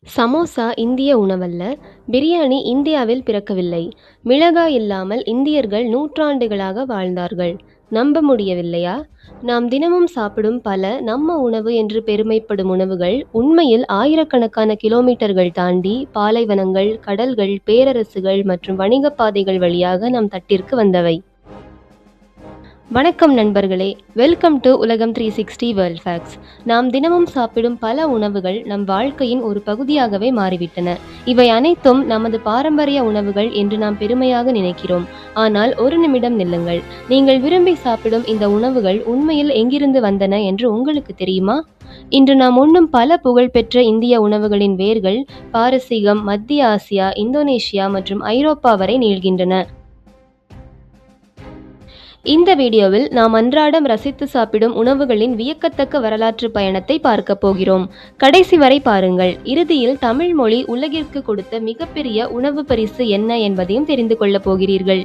சமோசா இந்திய உணவல்ல. பிரியாணி இந்தியாவில் பிறக்கவில்லை. மிளகாய் இல்லாமல் இந்தியர்கள் நூற்றாண்டுகளாக வாழ்ந்தார்கள். நம்ப முடியவில்லையா? நாம் தினமும் சாப்பிடும் பல நம்ம உணவு என்று பெருமைப்படும் உணவுகள் உண்மையில் ஆயிரக்கணக்கான கிலோமீட்டர்கள் தாண்டி பாலைவனங்கள், கடல்கள், பேரரசுகள் மற்றும் வணிகப் பாதைகள் வழியாக நம் தட்டிற்கு வந்தவை. வணக்கம் நண்பர்களே, வெல்கம் டு உலகம் 360 வேர்ல்ட் ஃபேக்ட்ஸ். நாம் தினமும் சாப்பிடும் பல உணவுகள் நம் வாழ்க்கையின் ஒரு பகுதியாகவே மாறிவிட்டன. இவை அனைத்தும் நமது பாரம்பரிய உணவுகள் என்று நாம் பெருமையாக நினைக்கிறோம். ஆனால் ஒரு நிமிடம் நில்லுங்கள். நீங்கள் விரும்பி சாப்பிடும் இந்த உணவுகள் உண்மையில் எங்கிருந்து வந்தன என்று உங்களுக்கு தெரியுமா? இன்று நாம் உண்ணும் பல புகழ்பெற்ற இந்திய உணவுகளின் வேர்கள் பாரசீகம், மத்திய ஆசியா, இந்தோனேஷியா மற்றும் ஐரோப்பா வரை நீள்கின்றன. இந்த வீடியோவில் நாம் அன்றாடம் ரசித்து சாப்பிடும் உணவுகளின் வியக்கத்தக்க வரலாற்று பயணத்தை பார்க்க போகிறோம். கடைசி வரை பாருங்கள். இறுதியில் தமிழ் மொழி உலகிற்கு கொடுத்த மிகப்பெரிய உணவு பரிசு என்ன என்பதையும் தெரிந்து கொள்ளப் போகிறீர்கள்.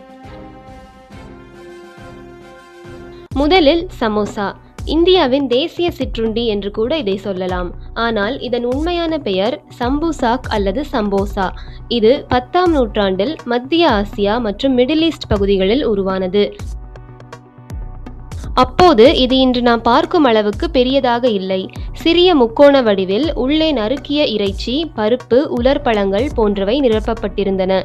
முதலில் சமோசா. இந்தியாவின் தேசிய சிற்றுண்டி என்று கூட இதை சொல்லலாம். ஆனால் இதன் உண்மையான பெயர் சம்பூசாக் அல்லது சம்போசா. இது 10ஆம் நூற்றாண்டில் மத்திய ஆசியா மற்றும் மிடில் ஈஸ்ட் பகுதிகளில் உருவானது. அப்போது இது இன்று நாம் பார்க்கும் அளவுக்கு பெரியதாக இல்லை. சிறிய முக்கோண வடிவில் உள்ளே நறுக்கிய இறைச்சி, பருப்பு, உலர்பழங்கள் போன்றவை நிரப்பப்பட்டிருந்தன.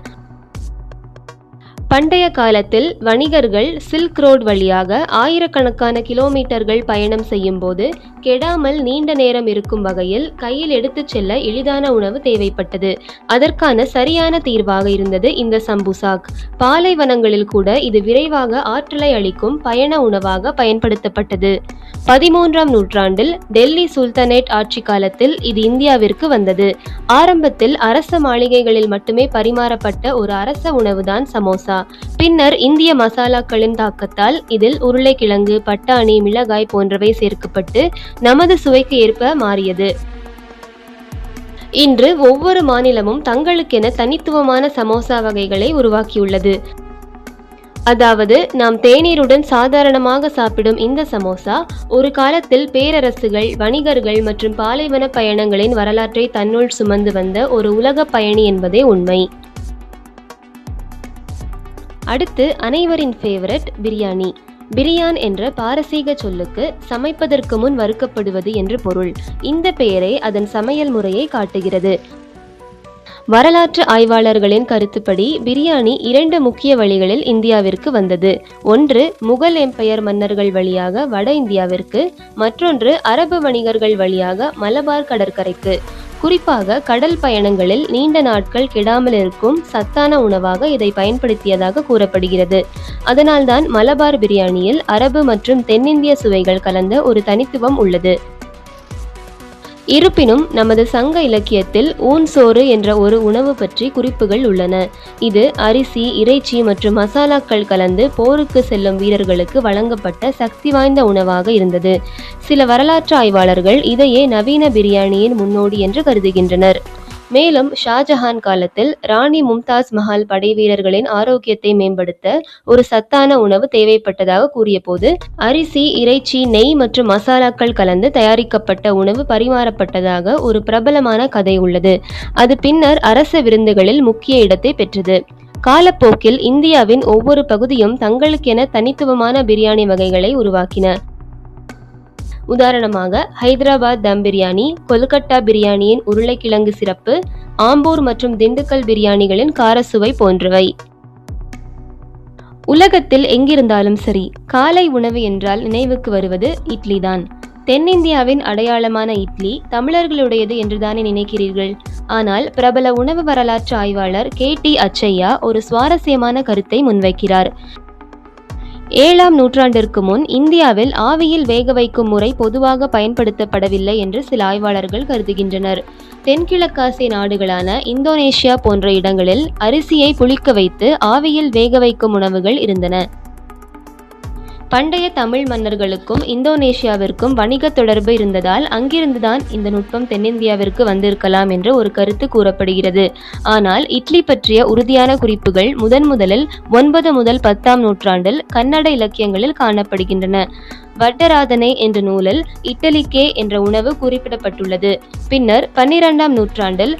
பண்டைய காலத்தில் வணிகர்கள் சில்க் ரோட் வழியாக ஆயிரக்கணக்கான கிலோமீட்டர்கள் பயணம் செய்யும் போது கெடாமல் நீண்ட நேரம் இருக்கும் வகையில் கையில் எடுத்துச் செல்ல எளிதான உணவு தேவைப்பட்டது. அதற்கான சரியான தீர்வாக இருந்தது இந்த சம்பூசாக். பாலைவனங்களில் கூட இது விரைவாக ஆற்றலை அளிக்கும் பயண உணவாக பயன்படுத்தப்பட்டது. 13ஆம் நூற்றாண்டில் டெல்லி சுல்தானேட் ஆட்சி காலத்தில் இது இந்தியாவிற்கு வந்தது. ஆரம்பத்தில் அரச மாளிகைகளில் மட்டுமே பரிமாறப்பட்ட ஒரு அரச உணவுதான் சமோசா. பின்னர் இந்திய மசாலாக்களின் தாக்கத்தால் இதில் உருளைக்கிழங்கு, பட்டாணி, மிளகாய் போன்றவை சேர்க்கப்பட்டு நமது சுவைக்கு ஏற்ப மாறியது. இன்று ஒவ்வொரு மாநிலமும் தங்களுக்கென தனித்துவமான சமோசா வகைகளை உருவாக்கியுள்ளது. அதாவது நாம் தேநீருடன் சாதாரணமாக சாப்பிடும் இந்த சமோசா ஒரு காலத்தில் பேரரசுகள், வணிகர்கள் மற்றும் பாலைவன பயணங்களின் வரலாற்றை தன்னுள் சுமந்து வந்த ஒரு உலக பயணி என்பதே உண்மை. அடுத்து அனைவரின் ஃபேவரட் பிரியாணி. பிரியான் என்ற பாரசீக சொல்லுக்கு சமைப்பதற்கு முன் வறுக்கப்படுவது என்று பொருள். இந்த பெயரே அதன் சமையல் முறையை காட்டுகிறது. வரலாற்று ஆய்வாளர்களின் கருத்துப்படி பிரியாணி 2 முக்கிய வழிகளில் இந்தியாவிற்கு வந்தது. ஒன்று முகல் எம்பையர் மன்னர்கள் வழியாக வட இந்தியாவிற்கு, மற்றொன்று அரபு வணிகர்கள் வழியாக மலபார் கடற்கரைக்கு. குறிப்பாக கடல் பயணங்களில் நீண்ட நாட்கள் கெடாமல் இருக்கும் சத்தான உணவாக இதை பயன்படுத்தியதாக கூறப்படுகிறது. அதனால்தான் மலபார் பிரியாணியில் அரபு மற்றும் தென்னிந்திய சுவைகள் கலந்த ஒரு தனித்துவம் உள்ளது. இருப்பினும் நமது சங்க இலக்கியத்தில் ஊன் சோறு என்ற ஒரு உணவு பற்றி குறிப்புகள் உள்ளன. இது அரிசி, இறைச்சி மற்றும் மசாலாக்கள் கலந்து போருக்கு செல்லும் வீரர்களுக்கு வழங்கப்பட்ட சக்தி வாய்ந்த உணவாக இருந்தது. சில வரலாற்று ஆய்வாளர்கள் இதையே நவீன பிரியாணியின் முன்னோடி என்று கருதுகின்றனர். மேலும் ஷாஜஹான் காலத்தில் ராணி மும்தாஸ் மஹால் படை வீரர்களின் ஆரோக்கியத்தை மேம்படுத்த ஒரு சத்தான உணவு தேவைப்பட்டதாக கூறிய போது அரிசி, இறைச்சி, நெய் மற்றும் மசாலாக்கள் கலந்து தயாரிக்கப்பட்ட உணவு பரிமாறப்பட்டதாக ஒரு பிரபலமான கதை உள்ளது. அது பின்னர் அரச விருந்துகளில் முக்கிய இடத்தை பெற்றது. காலப்போக்கில் இந்தியாவின் ஒவ்வொரு பகுதியும் தங்களுக்கென தனித்துவமான பிரியாணி வகைகளை உருவாக்கின. உதாரணமாக ஹைதராபாத் தம் பிரியாணி, கொல்கட்டா பிரியாணியின் உருளைக்கிழங்கு சிறப்பு, ஆம்பூர் மற்றும் திண்டுக்கல் பிரியாணிகளின் காரசுவை போன்றவை. உலகத்தில் எங்கிருந்தாலும் சரி, காலை உணவு என்றால் நினைவுக்கு வருவது இட்லி தான். தென்னிந்தியாவின் அடையாளமான இட்லி தமிழர்களுடையது என்றுதானே நினைக்கிறீர்கள்? ஆனால் பிரபல உணவு வரலாற்று ஆய்வாளர் KT அச்சையா ஒரு சுவாரஸ்யமான கருத்தை முன்வைக்கிறார். 7ஆம் நூற்றாண்டிற்கு முன் இந்தியாவில் ஆவியில் வேக வைக்கும் முறை பொதுவாக பயன்படுத்தப்படவில்லை என்று சில ஆய்வாளர்கள் கருதுகின்றனர். தென்கிழக்காசிய நாடுகளான இந்தோனேஷியா போன்ற இடங்களில் அரிசியை புளிக்க வைத்து ஆவியில் வேக வைக்கும் உணவுகள் இருந்தன. பண்டைய தமிழ் மன்னர்களுக்கும் இந்தோனேஷியாவிற்கும் வணிக தொடர்பு இருந்ததால் அங்கிருந்துதான் இந்த நுட்பம் தென்னிந்தியாவிற்கு வந்திருக்கலாம் என்ற ஒரு கருத்து கூறப்படுகிறது. ஆனால் இட்லி பற்றிய உறுதியான குறிப்புகள் முதலில் 9 முதல் 10ஆம் நூற்றாண்டில் கன்னட இலக்கியங்களில் காணப்படுகின்றன. வட்டராதனை என்ற நூலில் இட்டலிக்கே என்ற உணவு குறிப்பிடப்பட்டுள்ளது. பின்னர் 12ஆம் நூற்றாண்டில்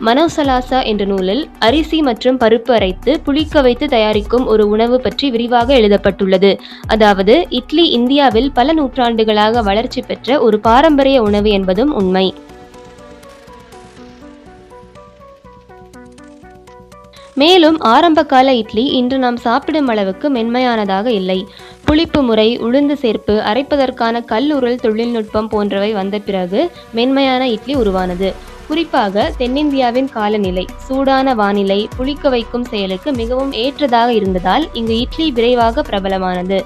மனோசலாசா என்ற நூலில் அரிசி மற்றும் பருப்பு அரைத்து புளிக்க வைத்து தயாரிக்கும் ஒரு உணவு பற்றி விரிவாக எழுதப்பட்டுள்ளது. அதாவது இட்லி இந்தியாவில் பல நூற்றாண்டுகளாக வளர்ச்சி பெற்ற ஒரு பாரம்பரிய உணவு என்பதும் உண்மை. மேலும் ஆரம்பகால இட்லி இன்று நாம் சாப்பிடும் அளவுக்கு மென்மையானதாக இல்லை. புளிப்பு முறை, உளுந்து சேர்ப்பு, அரைப்பதற்கான கல்லுருள் தொழில்நுட்பம் போன்றவை வந்த பிறகு மென்மையான இட்லி உருவானது. குறிப்பாக தென்னிந்தியாவின் காலநிலை, சூடான வானிலை புளிக்க வைக்கும் செயலுக்கு மிகவும் ஏற்றதாக இருந்ததால் இங்கு இட்லி விரைவாக பிரபலமானது.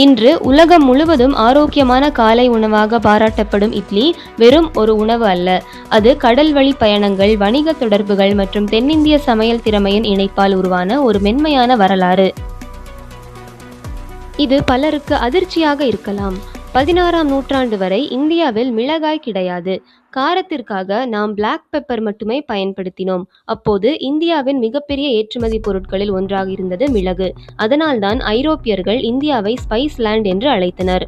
இன்று உலகம் முழுவதும் ஆரோக்கியமான காலை உணவாக பாராட்டப்படும் இட்லி வெறும் ஒரு உணவு அல்ல. அது கடல்வழி பயணங்கள், வணிக தொடர்புகள் மற்றும் தென்னிந்திய சமையல் திறமையின் இணைப்பால் உருவான ஒரு மென்மையான வரலாறு. இது பலருக்கு அதிர்ச்சியாக இருக்கலாம். 16ஆம் நூற்றாண்டு வரை இந்தியாவில் மிளகாய் கிடையாது. காரத்திற்காக நாம் பிளாக் பெப்பர் மட்டுமே பயன்படுத்தினோம். அப்போது இந்தியாவின் மிகப்பெரிய ஏற்றுமதி பொருட்களில் ஒன்றாக இருந்தது மிளகு. அதனால்தான் ஐரோப்பியர்கள் இந்தியாவை ஸ்பைஸ் லேண்ட் என்று அழைத்தனர்.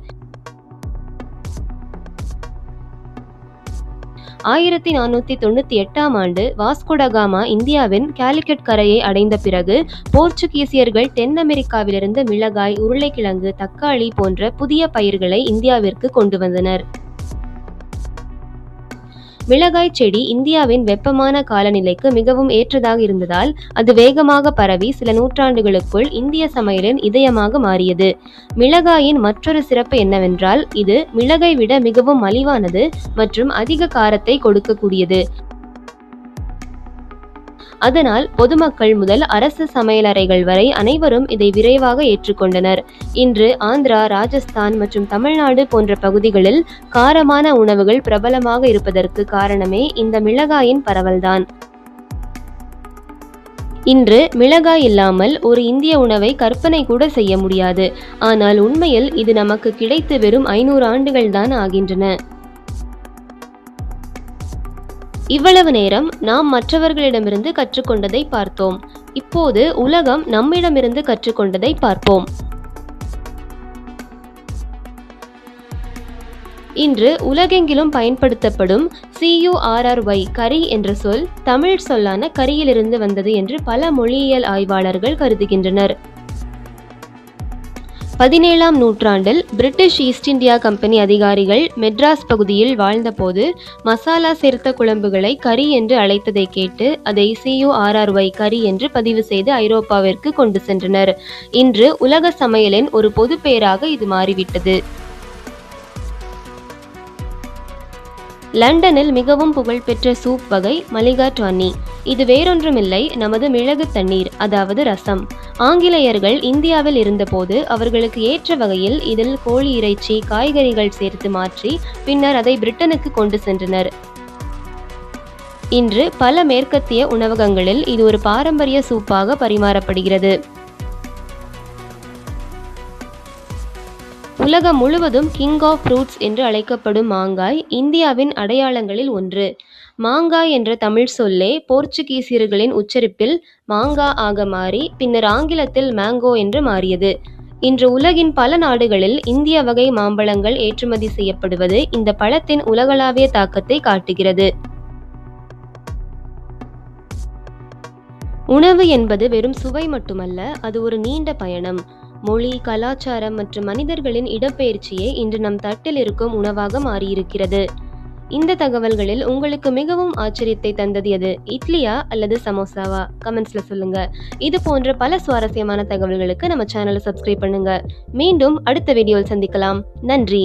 1498ஆம் ஆண்டு வாஸ்கோடகாமா இந்தியாவின் காலிக்கட் கரையை அடைந்த பிறகு போர்ச்சுகீசியர்கள் தென் அமெரிக்காவிலிருந்து மிளகாய், உருளைக்கிழங்கு, தக்காளி போன்ற புதிய பயிர்களை இந்தியாவிற்கு கொண்டு வந்தனர். மிளகாய் செடி இந்தியாவின் வெப்பமான காலநிலைக்கு மிகவும் ஏற்றதாக இருந்ததால் அது வேகமாக பரவி சில நூற்றாண்டுகளுக்குள் இந்திய சமையலின் இதயமாக மாறியது. மிளகாயின் மற்றொரு சிறப்பு என்னவென்றால் இது மிளகை விட மிகவும் மலிவானது மற்றும் அதிக காரத்தை கொடுக்கக்கூடியது. அதனால் பொதுமக்கள் முதல் அரசு சமையலறைகள் வரை அனைவரும் இதை விரைவாக ஏற்றுக்கொண்டனர். இன்று ஆந்திரா, ராஜஸ்தான் மற்றும் தமிழ்நாடு போன்ற பகுதிகளில் காரமான உணவுகள் பிரபலமாக இருப்பதற்கு காரணமே இந்த மிளகாயின் பரவல்தான். இன்று மிளகாய் இல்லாமல் ஒரு இந்திய உணவை கற்பனை கூட செய்ய முடியாது. ஆனால் உண்மையில் இது நமக்கு கிடைத்து வெறும் 500 ஆண்டுகள் தான் ஆகின்றன. இவ்வளவு நேரம் நாம் மற்றவர்களிடமிருந்து கற்றுக்கொண்டதை பார்த்தோம். இப்போது உலகம் நம்மிடமிருந்து கற்றுக்கொண்டதை பார்ப்போம். இன்று உலகெங்கிலும் பயன்படுத்தப்படும் CURRY கரி என்ற சொல் தமிழ் சொல்லான கரியிலிருந்து வந்தது என்று பல மொழியியல் ஆய்வாளர்கள் கருதுகின்றனர். 17ஆம் நூற்றாண்டில் பிரிட்டிஷ் ஈஸ்ட் இந்தியா கம்பெனி அதிகாரிகள் மெட்ராஸ் பகுதியில் வாழ்ந்தபோது மசாலா சேர்த்த குழம்புகளை கரி என்று அழைத்ததை கேட்டு அதை CURRY கரி என்று பதிவு செய்து ஐரோப்பாவிற்கு கொண்டு சென்றனர். இன்று உலக சமையலின் ஒரு பொது பெயராக இது மாறிவிட்டது. லண்டனில் மிகவும் புகழ்பெற்ற சூப் வகை மலிகாட்டானி. இது வேறொன்றுமில்லை, நமது மிளகு தண்ணீர், அதாவது ரசம். ஆங்கிலேயர்கள் இந்தியாவில் இருந்தபோது அவர்களுக்கு ஏற்ற வகையில் இதில் கோழி இறைச்சி, காய்கறிகள் சேர்த்து மாற்றி பின்னர் அதை பிரிட்டனுக்கு கொண்டு சென்றனர். இன்று பல மேற்கத்திய உணவகங்களில் இது ஒரு பாரம்பரிய சூப்பாக பரிமாறப்படுகிறது. உலகம் முழுவதும் கிங் ஆஃப் ஃப்ரூட்ஸ் என்று அழைக்கப்படும் மாங்காய் இந்தியாவின் அடையாளங்களில் ஒன்று. மாங்காய் என்ற தமிழ் சொல்லே போர்ச்சுகீசியர்களின் உச்சரிப்பில் மாங்கா ஆக மாறி பின்னர் ஆங்கிலத்தில் மேங்கோ என்று மாறியது. இன்று உலகின் பல நாடுகளில் இந்திய வகை மாம்பழங்கள் ஏற்றுமதி செய்யப்படுவது இந்த பழத்தின் உலகளாவிய தாக்கத்தை காட்டுகிறது. உணவு என்பது வெறும் சுவை மட்டுமல்ல, அது ஒரு நீண்ட பயணம். மொழி, கலாச்சாரம் மற்றும் மனிதர்களின் இடப்பெயர்ச்சியே இன்று நம் தட்டில் இருக்கும் உணவாக மாறியிருக்கிறது. இந்த தகவல்களில் உங்களுக்கு மிகவும் ஆச்சரியத்தை தந்தது எது? இட்லியா அல்லது சமோசாவா? கமெண்ட்ஸ்ல சொல்லுங்க. இது போன்ற பல சுவாரஸ்யமான தகவல்களுக்கு நம்ம சேனலை சப்ஸ்கிரைப் பண்ணுங்க. மீண்டும் அடுத்த வீடியோவில் சந்திக்கலாம். நன்றி.